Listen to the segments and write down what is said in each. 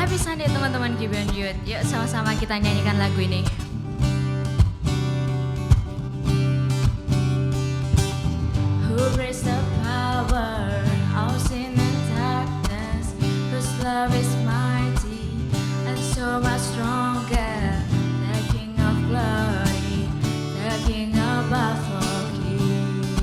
Happy Sunday teman-teman Gibeon Youth. Yuk sama-sama kita nyanyikan lagu ini. Who brings the power of sin and darkness, whose love is mighty and so much stronger, the King of glory, the King above all kings.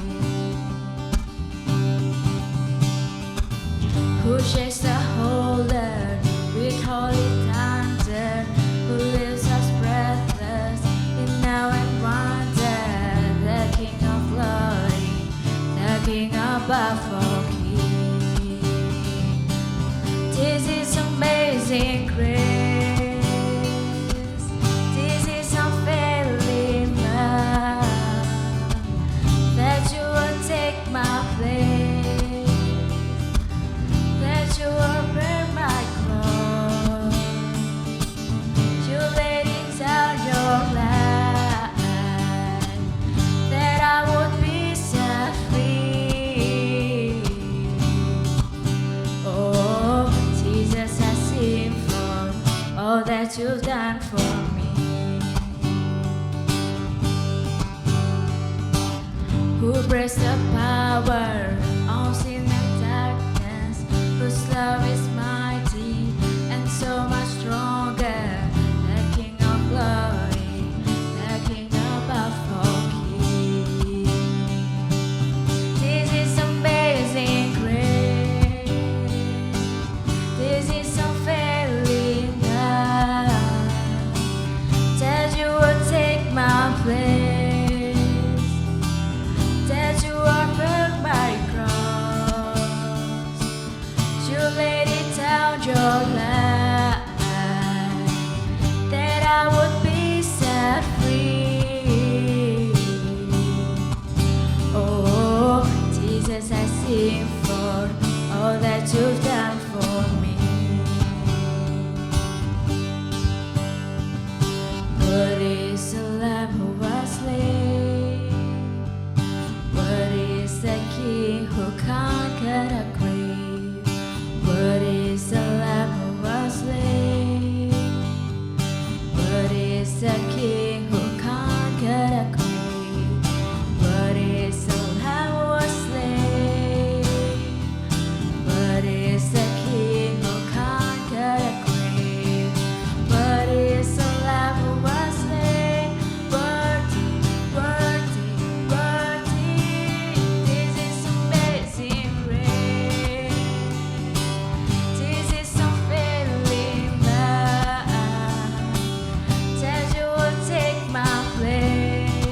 Who shakes the whole earth with holy thunder, who leaves us breathless in awe and wonder, the King of glory, the King above all kings. This is amazing grace, this is unfailing love, that you will take my place, that you will bear my cross, you laid it down your life, that I would be set free. Oh, Jesus, I sing for all that you've done for me. Who breaks the power of sin and darkness, whose love is mighty and so much stronger, the King of glory, the King above all kings. This is amazing grace, this is unfailing love, that you would take my place, that you are burnt my cross, you laid it down your life, that I would be set free. Oh, Jesus, I sing for all that you've done for me. What is the Lamb who was slain? What is the King who conquered the grave? What is the Lamb who was slain? What is the King who conquered the grave? What is the Lamb who was slain? What is the King who conquered the grave? What is the Lamb who was slain? Worthy, worthy, worthy. This is amazing grace. This is unfailing love, that you would take my place,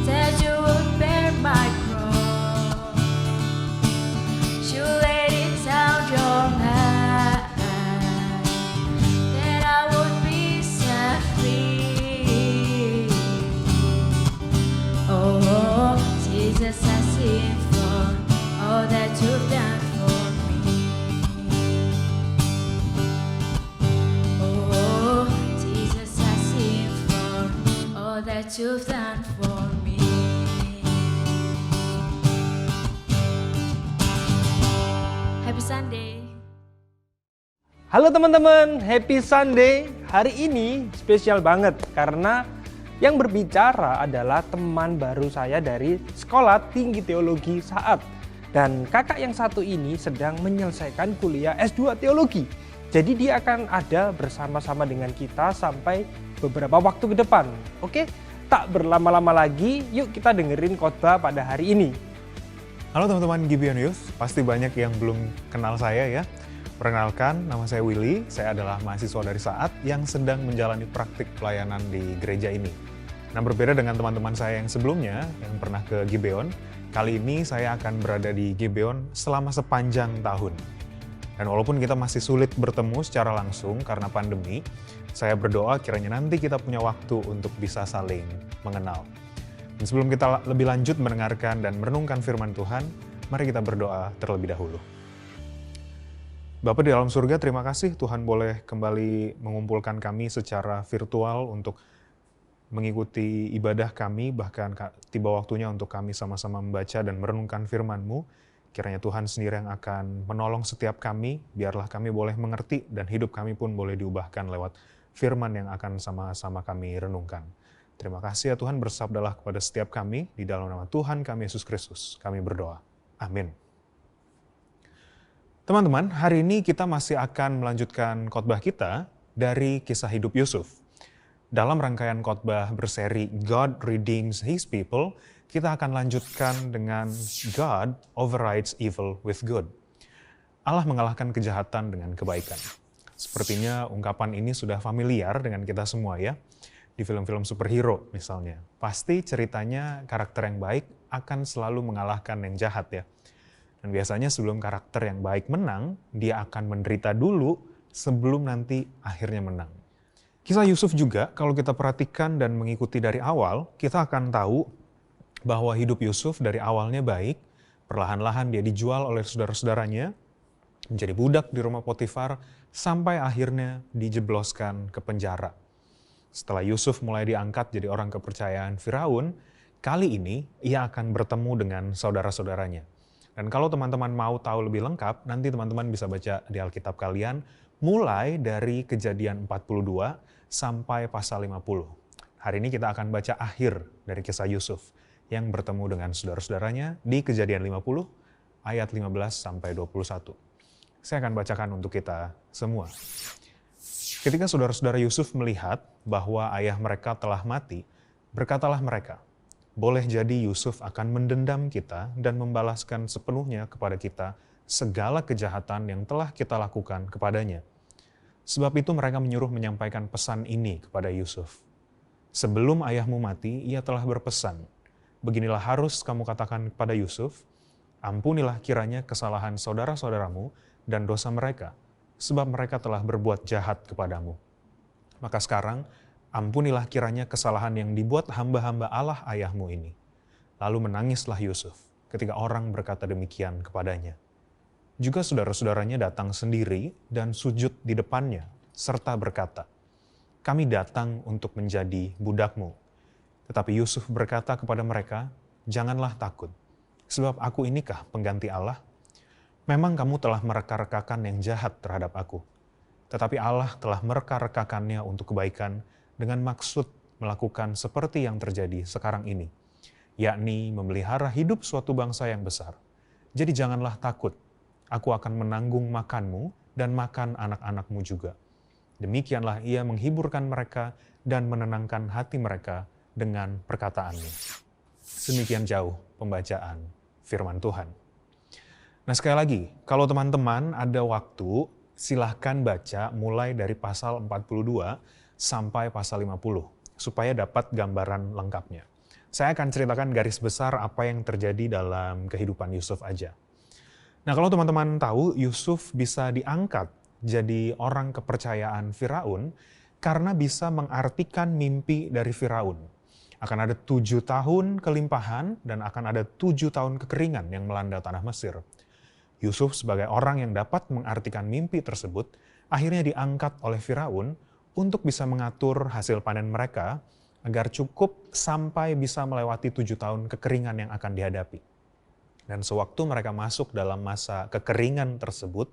that you would bear my cross, you laid it down your life, that I would be set free. Oh, Jesus, I sing for all that you've done for me. Oh, Jesus, I sing for all that you've done for me. Happy Sunday. Halo teman-teman, Happy Sunday. Hari ini spesial banget karena yang berbicara adalah teman baru saya dari Sekolah Tinggi Teologi Saat. Dan kakak yang satu ini sedang menyelesaikan kuliah S2 Teologi. Jadi dia akan ada bersama-sama dengan kita sampai beberapa waktu ke depan. Oke, tak berlama-lama lagi, yuk kita dengerin khotbah pada hari ini. Halo teman-teman Gibeon Youth, pasti banyak yang belum kenal saya ya. Perkenalkan, nama saya Willy, saya adalah mahasiswa dari Saat yang sedang menjalani praktik pelayanan di gereja ini. Nah, berbeda dengan teman-teman saya yang sebelumnya, yang pernah ke Gibeon, kali ini saya akan berada di Gibeon selama sepanjang tahun. Dan walaupun kita masih sulit bertemu secara langsung karena pandemi, saya berdoa kiranya nanti kita punya waktu untuk bisa saling mengenal. Dan sebelum kita lebih lanjut mendengarkan dan merenungkan firman Tuhan, mari kita berdoa terlebih dahulu. Bapa di dalam surga, terima kasih Tuhan boleh kembali mengumpulkan kami secara virtual untuk mengikuti ibadah kami, bahkan tiba waktunya untuk kami sama-sama membaca dan merenungkan firman-Mu. Kiranya Tuhan sendiri yang akan menolong setiap kami, biarlah kami boleh mengerti dan hidup kami pun boleh diubahkan lewat firman yang akan sama-sama kami renungkan. Terima kasih ya Tuhan, bersabdalah kepada setiap kami, di dalam nama Tuhan kami Yesus Kristus, kami berdoa. Amin. Teman-teman, hari ini kita masih akan melanjutkan khotbah kita dari kisah hidup Yusuf. Dalam rangkaian khotbah berseri God Redeems His People, kita akan lanjutkan dengan God Overrides Evil with Good. Allah mengalahkan kejahatan dengan kebaikan. Sepertinya ungkapan ini sudah familiar dengan kita semua ya. Di film-film superhero misalnya. Pasti ceritanya karakter yang baik akan selalu mengalahkan yang jahat ya. Dan biasanya sebelum karakter yang baik menang, dia akan menderita dulu sebelum nanti akhirnya menang. Kisah Yusuf juga kalau kita perhatikan dan mengikuti dari awal, kita akan tahu bahwa hidup Yusuf dari awalnya baik, perlahan-lahan dia dijual oleh saudara-saudaranya, menjadi budak di rumah Potifar, sampai akhirnya dijebloskan ke penjara. Setelah Yusuf mulai diangkat jadi orang kepercayaan Firaun, kali ini ia akan bertemu dengan saudara-saudaranya. Dan kalau teman-teman mau tahu lebih lengkap, nanti teman-teman bisa baca di Alkitab kalian, mulai dari Kejadian 42 sampai pasal 50. Hari ini kita akan baca akhir dari kisah Yusuf yang bertemu dengan saudara-saudaranya di Kejadian 50 ayat 15 sampai 21. Saya akan bacakan untuk kita semua. Ketika saudara-saudara Yusuf melihat bahwa ayah mereka telah mati, berkatalah mereka, boleh jadi Yusuf akan mendendam kita dan membalaskan sepenuhnya kepada kita segala kejahatan yang telah kita lakukan kepadanya. Sebab itu mereka menyuruh menyampaikan pesan ini kepada Yusuf. Sebelum ayahmu mati, ia telah berpesan, beginilah harus kamu katakan kepada Yusuf, ampunilah kiranya kesalahan saudara-saudaramu dan dosa mereka, sebab mereka telah berbuat jahat kepadamu. Maka sekarang, ampunilah kiranya kesalahan yang dibuat hamba-hamba Allah ayahmu ini. Lalu menangislah Yusuf ketika orang berkata demikian kepadanya. Juga saudara-saudaranya datang sendiri dan sujud di depannya, serta berkata, kami datang untuk menjadi budakmu. Tetapi Yusuf berkata kepada mereka, janganlah takut, sebab aku inikah pengganti Allah? Memang kamu telah mereka-rekakan yang jahat terhadap aku. Tetapi Allah telah mereka-rekakannya untuk kebaikan dengan maksud melakukan seperti yang terjadi sekarang ini, yakni memelihara hidup suatu bangsa yang besar. Jadi janganlah takut, aku akan menanggung makanmu dan makan anak-anakmu juga. Demikianlah ia menghiburkan mereka dan menenangkan hati mereka dengan perkataannya. Demikian jauh pembacaan firman Tuhan. Nah sekali lagi, kalau teman-teman ada waktu, silahkan baca mulai dari pasal 42 sampai pasal 50, supaya dapat gambaran lengkapnya. Saya akan ceritakan garis besar apa yang terjadi dalam kehidupan Yusuf aja. Nah kalau teman-teman tahu, Yusuf bisa diangkat jadi orang kepercayaan Firaun karena bisa mengartikan mimpi dari Firaun. Akan ada 7 tahun kelimpahan dan akan ada 7 tahun kekeringan yang melanda tanah Mesir. Yusuf sebagai orang yang dapat mengartikan mimpi tersebut, akhirnya diangkat oleh Firaun untuk bisa mengatur hasil panen mereka agar cukup sampai bisa melewati 7 tahun kekeringan yang akan dihadapi. Dan sewaktu mereka masuk dalam masa kekeringan tersebut,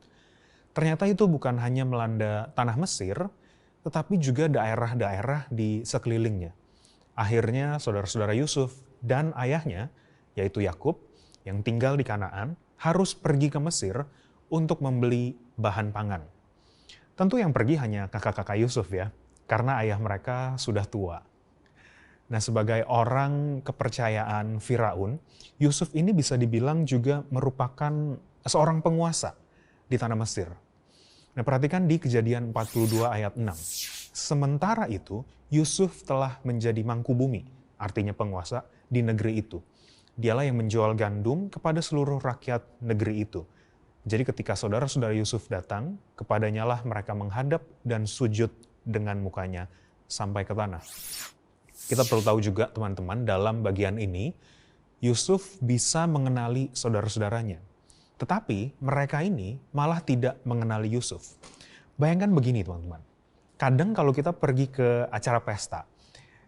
ternyata itu bukan hanya melanda tanah Mesir, tetapi juga daerah-daerah di sekelilingnya. Akhirnya saudara-saudara Yusuf dan ayahnya, yaitu Yakub, yang tinggal di Kanaan, harus pergi ke Mesir untuk membeli bahan pangan. Tentu yang pergi hanya kakak-kakak Yusuf ya, karena ayah mereka sudah tua. Nah sebagai orang kepercayaan Firaun, Yusuf ini bisa dibilang juga merupakan seorang penguasa di tanah Mesir. Nah perhatikan di Kejadian 42 ayat 6. Sementara itu, Yusuf telah menjadi mangkubumi, artinya penguasa di negeri itu. Dialah yang menjual gandum kepada seluruh rakyat negeri itu. Jadi ketika saudara-saudara Yusuf datang, kepadanya lah mereka menghadap dan sujud dengan mukanya sampai ke tanah. Kita perlu tahu juga teman-teman, dalam bagian ini, Yusuf bisa mengenali saudara-saudaranya. Tetapi mereka ini malah tidak mengenali Yusuf. Bayangkan begini teman-teman, kadang kalau kita pergi ke acara pesta,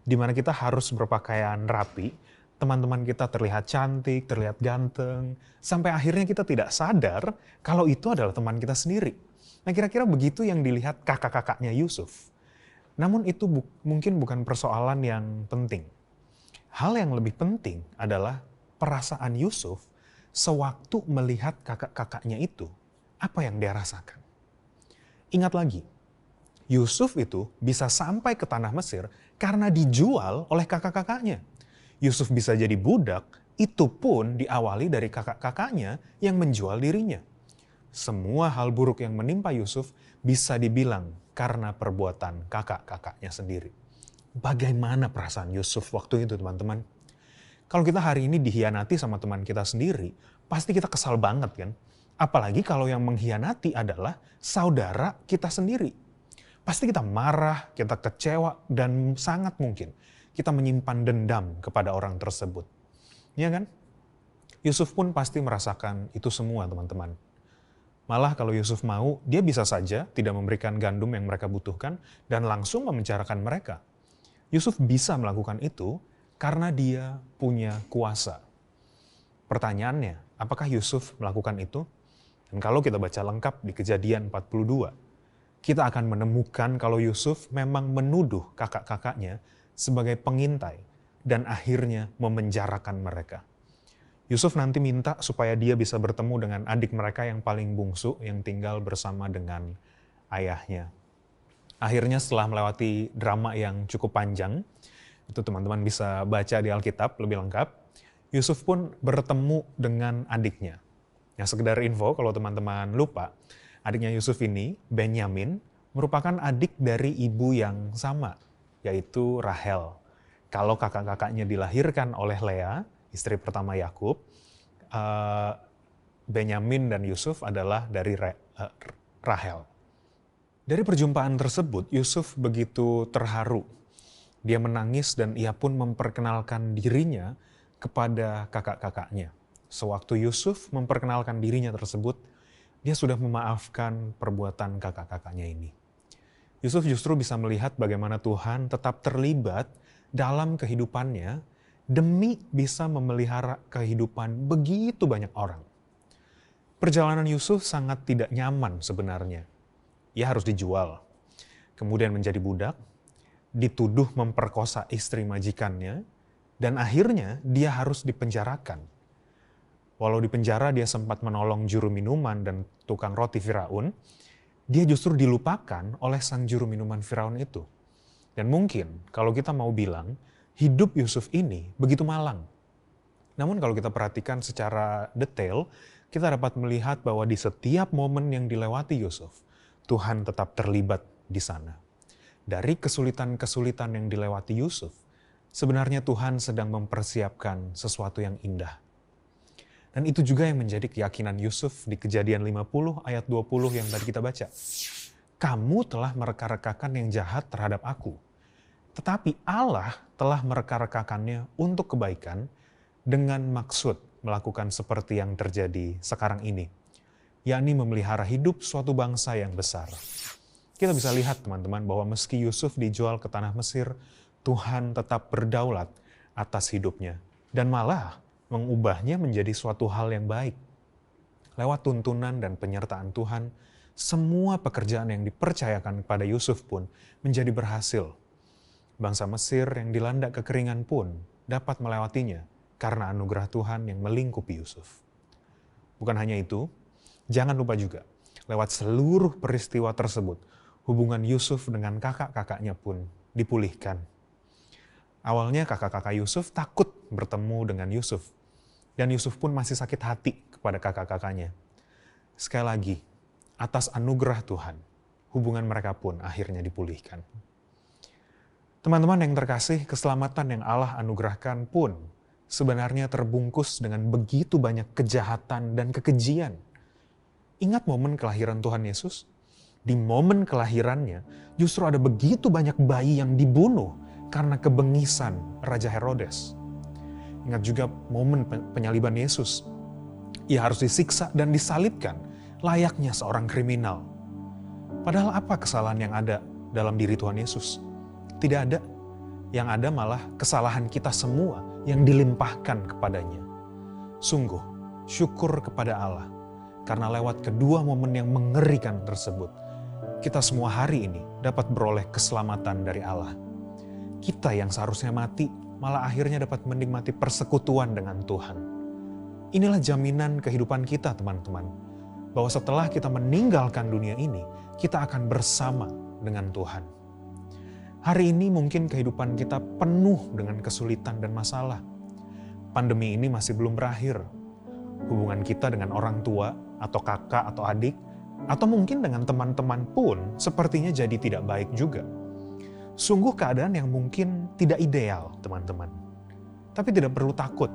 di mana kita harus berpakaian rapi, Teman-teman kita terlihat cantik, terlihat ganteng, sampai akhirnya kita tidak sadar kalau itu adalah teman kita sendiri. Nah, kira-kira begitu yang dilihat kakak-kakaknya Yusuf. Namun itu mungkin bukan persoalan yang penting. Hal yang lebih penting adalah perasaan Yusuf sewaktu melihat kakak-kakaknya itu, apa yang dia rasakan. Ingat lagi, Yusuf itu bisa sampai ke tanah Mesir karena dijual oleh kakak-kakaknya. Yusuf bisa jadi budak, itu pun diawali dari kakak-kakaknya yang menjual dirinya. Semua hal buruk yang menimpa Yusuf bisa dibilang karena perbuatan kakak-kakaknya sendiri. Bagaimana perasaan Yusuf waktu itu, teman-teman? Kalau kita hari ini dikhianati sama teman kita sendiri, pasti kita kesal banget kan? Apalagi kalau yang mengkhianati adalah saudara kita sendiri. Pasti kita marah, kita kecewa, dan sangat mungkin kita menyimpan dendam kepada orang tersebut. Ya kan? Yusuf pun pasti merasakan itu semua, teman-teman. Malah kalau Yusuf mau, dia bisa saja tidak memberikan gandum yang mereka butuhkan dan langsung memenjarakan mereka. Yusuf bisa melakukan itu karena dia punya kuasa. Pertanyaannya, apakah Yusuf melakukan itu? Dan kalau kita baca lengkap di Kejadian 42, kita akan menemukan kalau Yusuf memang menuduh kakak-kakaknya sebagai pengintai dan akhirnya memenjarakan mereka. Yusuf nanti minta supaya dia bisa bertemu dengan adik mereka yang paling bungsu yang tinggal bersama dengan ayahnya. Akhirnya setelah melewati drama yang cukup panjang, itu teman-teman bisa baca di Alkitab lebih lengkap, Yusuf pun bertemu dengan adiknya. Ya, sekedar info kalau teman-teman lupa, adiknya Yusuf ini, Benyamin, merupakan adik dari ibu yang sama, yaitu Rahel. Kalau kakak-kakaknya dilahirkan oleh Lea, istri pertama Yakub, Benyamin dan Yusuf adalah dari Rahel. Dari perjumpaan tersebut, Yusuf begitu terharu. Dia menangis dan ia pun memperkenalkan dirinya kepada kakak-kakaknya. Sewaktu Yusuf memperkenalkan dirinya tersebut, dia sudah memaafkan perbuatan kakak-kakaknya ini. Yusuf justru bisa melihat bagaimana Tuhan tetap terlibat dalam kehidupannya demi bisa memelihara kehidupan begitu banyak orang. Perjalanan Yusuf sangat tidak nyaman sebenarnya. Ia harus dijual, kemudian menjadi budak, dituduh memperkosa istri majikannya, dan akhirnya dia harus dipenjarakan. Walau di penjara dia sempat menolong juru minuman dan tukang roti Firaun, dia justru dilupakan oleh sang juru minuman Firaun itu. Dan mungkin kalau kita mau bilang, hidup Yusuf ini begitu malang. Namun kalau kita perhatikan secara detail, kita dapat melihat bahwa di setiap momen yang dilewati Yusuf, Tuhan tetap terlibat di sana. Dari kesulitan-kesulitan yang dilewati Yusuf, sebenarnya Tuhan sedang mempersiapkan sesuatu yang indah. Dan itu juga yang menjadi keyakinan Yusuf di Kejadian 50 ayat 20 yang tadi kita baca. Kamu telah mereka-rekakan yang jahat terhadap aku. Tetapi Allah telah mereka-rekakannya untuk kebaikan dengan maksud melakukan seperti yang terjadi sekarang ini. Yakni memelihara hidup suatu bangsa yang besar. Kita bisa lihat teman-teman bahwa meski Yusuf dijual ke tanah Mesir, Tuhan tetap berdaulat atas hidupnya. Dan malah mengubahnya menjadi suatu hal yang baik. Lewat tuntunan dan penyertaan Tuhan, semua pekerjaan yang dipercayakan kepada Yusuf pun menjadi berhasil. Bangsa Mesir yang dilanda kekeringan pun dapat melewatinya karena anugerah Tuhan yang melingkupi Yusuf. Bukan hanya itu, jangan lupa juga, lewat seluruh peristiwa tersebut, hubungan Yusuf dengan kakak-kakaknya pun dipulihkan. Awalnya kakak-kakak Yusuf takut bertemu dengan Yusuf. Dan Yusuf pun masih sakit hati kepada kakak-kakaknya. Sekali lagi, atas anugerah Tuhan, hubungan mereka pun akhirnya dipulihkan. Teman-teman yang terkasih, keselamatan yang Allah anugerahkan pun sebenarnya terbungkus dengan begitu banyak kejahatan dan kekejian. Ingat momen kelahiran Tuhan Yesus? Di momen kelahirannya, justru ada begitu banyak bayi yang dibunuh karena kebengisan Raja Herodes. Ingat juga momen penyaliban Yesus. Ia harus disiksa dan disalibkan layaknya seorang kriminal. Padahal apa kesalahan yang ada dalam diri Tuhan Yesus? Tidak ada. Yang ada malah kesalahan kita semua yang dilimpahkan kepadanya. Sungguh, syukur kepada Allah, karena lewat kedua momen yang mengerikan tersebut, kita semua hari ini dapat beroleh keselamatan dari Allah. Kita yang seharusnya mati, malah akhirnya dapat menikmati persekutuan dengan Tuhan. Inilah jaminan kehidupan kita, teman-teman, bahwa setelah kita meninggalkan dunia ini, kita akan bersama dengan Tuhan. Hari ini mungkin kehidupan kita penuh dengan kesulitan dan masalah. Pandemi ini masih belum berakhir. Hubungan kita dengan orang tua, atau kakak, atau adik, atau mungkin dengan teman-teman pun sepertinya jadi tidak baik juga. Sungguh keadaan yang mungkin tidak ideal, teman-teman. Tapi tidak perlu takut,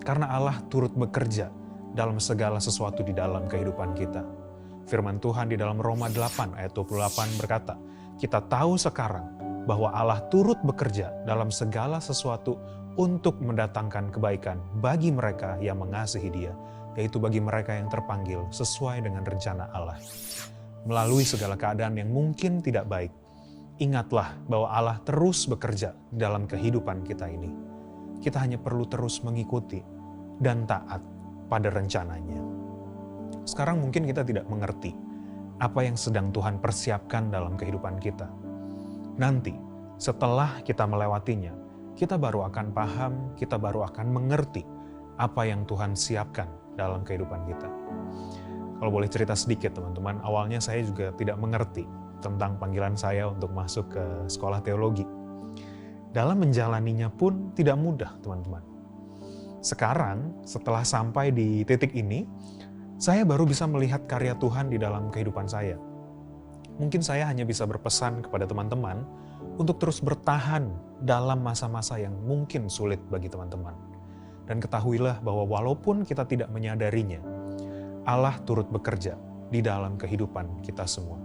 karena Allah turut bekerja dalam segala sesuatu di dalam kehidupan kita. Firman Tuhan di dalam Roma 8 ayat 28 berkata, kita tahu sekarang bahwa Allah turut bekerja dalam segala sesuatu untuk mendatangkan kebaikan bagi mereka yang mengasihi Dia, yaitu bagi mereka yang terpanggil sesuai dengan rencana Allah. Melalui segala keadaan yang mungkin tidak baik, ingatlah bahwa Allah terus bekerja dalam kehidupan kita ini. Kita hanya perlu terus mengikuti dan taat pada rencananya. Sekarang mungkin kita tidak mengerti apa yang sedang Tuhan persiapkan dalam kehidupan kita. Nanti, setelah kita melewatinya, kita baru akan paham, kita baru akan mengerti apa yang Tuhan siapkan dalam kehidupan kita. Kalau boleh cerita sedikit, teman-teman, awalnya saya juga tidak mengerti tentang panggilan saya untuk masuk ke sekolah teologi. Dalam menjalaninya pun tidak mudah, teman-teman. Sekarang, setelah sampai di titik ini, saya baru bisa melihat karya Tuhan di dalam kehidupan saya. Mungkin saya hanya bisa berpesan kepada teman-teman untuk terus bertahan dalam masa-masa yang mungkin sulit bagi teman-teman. Dan ketahuilah bahwa walaupun kita tidak menyadarinya, Allah turut bekerja di dalam kehidupan kita semua.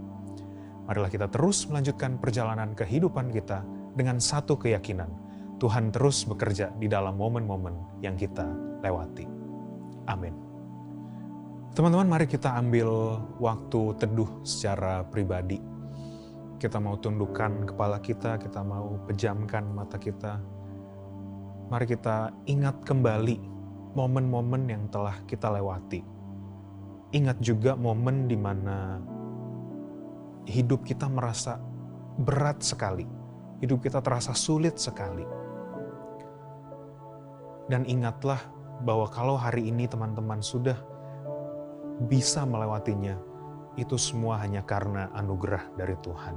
Marilah kita terus melanjutkan perjalanan kehidupan kita dengan satu keyakinan, Tuhan terus bekerja di dalam momen-momen yang kita lewati. Amin. Teman-teman, mari kita ambil waktu teduh secara pribadi. Kita mau tundukkan kepala kita mau pejamkan mata kita. Mari kita ingat kembali momen-momen yang telah kita lewati. Ingat juga momen di mana hidup kita merasa berat sekali. Hidup kita terasa sulit sekali. Dan ingatlah bahwa kalau hari ini teman-teman sudah bisa melewatinya, itu semua hanya karena anugerah dari Tuhan.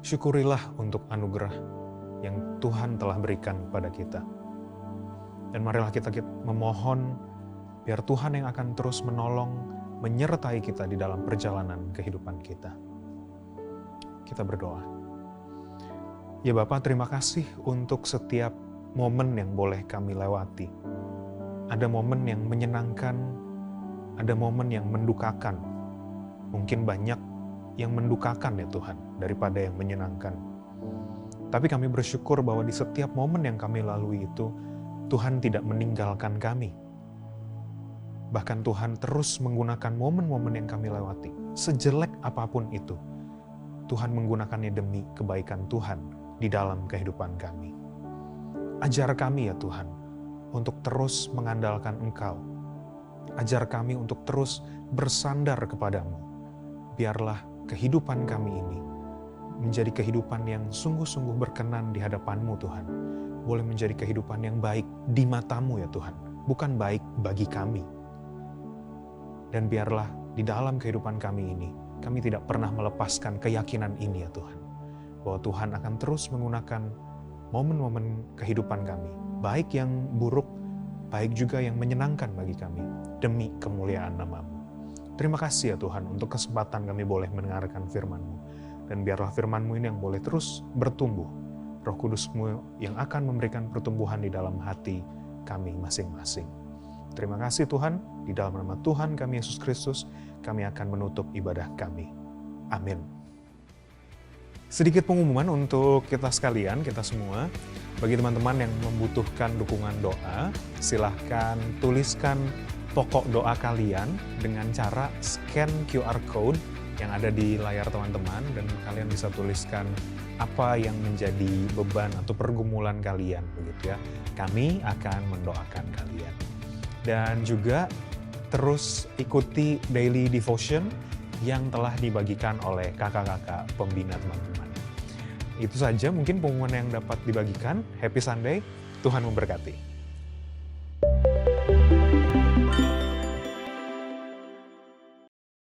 Syukurilah untuk anugerah yang Tuhan telah berikan pada kita. Dan marilah kita memohon biar Tuhan yang akan terus menolong, menyertai kita di dalam perjalanan kehidupan kita. Kita berdoa. Ya Bapa, terima kasih untuk setiap momen yang boleh kami lewati. Ada momen yang menyenangkan, ada momen yang mendukakan. Mungkin banyak yang mendukakan ya Tuhan, daripada yang menyenangkan. Tapi kami bersyukur bahwa di setiap momen yang kami lalui itu, Tuhan tidak meninggalkan kami. Bahkan Tuhan terus menggunakan momen-momen yang kami lewati. Sejelek apapun itu, Tuhan menggunakannya demi kebaikan Tuhan di dalam kehidupan kami. Ajar kami ya Tuhan, untuk terus mengandalkan Engkau. Ajar kami untuk terus bersandar kepadamu. Biarlah kehidupan kami ini menjadi kehidupan yang sungguh-sungguh berkenan di hadapan-Mu Tuhan. Boleh menjadi kehidupan yang baik di mata-Mu ya Tuhan, bukan baik bagi kami. Dan biarlah di dalam kehidupan kami ini, kami tidak pernah melepaskan keyakinan ini ya Tuhan. Bahwa Tuhan akan terus menggunakan momen-momen kehidupan kami, baik yang buruk, baik juga yang menyenangkan bagi kami, demi kemuliaan nama-Mu. Terima kasih ya Tuhan untuk kesempatan kami boleh mendengarkan firman-Mu. Dan biarlah firman-Mu ini yang boleh terus bertumbuh. Roh Kudus-Mu yang akan memberikan pertumbuhan di dalam hati kami masing-masing. Terima kasih Tuhan, di dalam nama Tuhan kami Yesus Kristus, kami akan menutup ibadah kami. Amin. Sedikit pengumuman untuk kita sekalian, kita semua. Bagi teman-teman yang membutuhkan dukungan doa, silahkan tuliskan pokok doa kalian dengan cara scan QR code yang ada di layar teman-teman dan kalian bisa tuliskan apa yang menjadi beban atau pergumulan kalian begitu ya. Kami akan mendoakan kalian. Dan juga terus ikuti daily devotion yang telah dibagikan oleh kakak-kakak pembina teman-teman. Itu saja mungkin pengumuman yang dapat dibagikan. Happy Sunday, Tuhan memberkati.